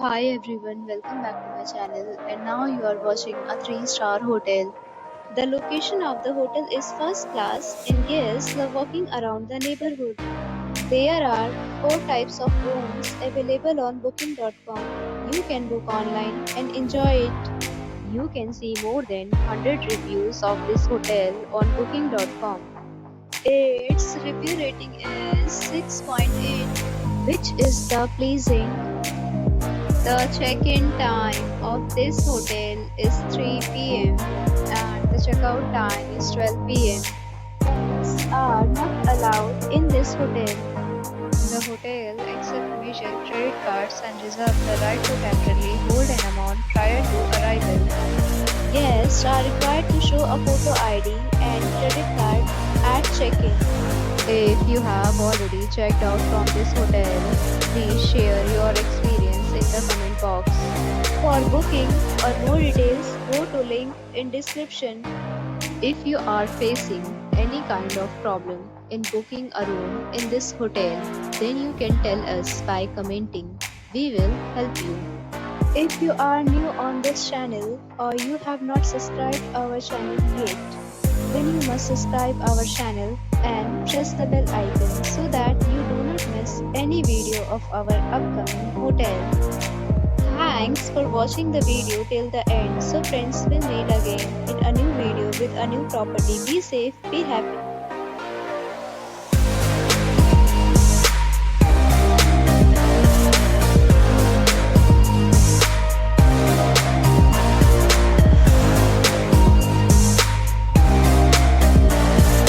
Hi everyone, welcome back to my channel and now you are watching a 3-star hotel. The location of the hotel is first class and guests love walking around the neighborhood. There are 4 types of rooms available on booking.com. You can book online and enjoy it. You can see more than 100 reviews of this hotel on booking.com. Its review rating is 6.8, which is the pleasing. The check-in time of this hotel is 3 p.m. and the checkout time is 12 p.m. Pets are not allowed in this hotel. The hotel accepts major credit cards and reserves the right to temporarily hold an amount prior to arrival. Guests are required to show a photo ID and credit card at check-in. If you have already checked out from this hotel, please share your experience in the comment box. For booking or more details, go to link in description. If you are facing any kind of problem in booking a room in this hotel, then you can tell us by commenting. We will help you. If you are new on this channel or you have not subscribed our channel yet, then you must subscribe our channel and press the bell icon so that you do not miss any video of our upcoming hotel. Thanks for watching the video till the end. So friends, will meet again in a new video with a new property. Be safe, be happy.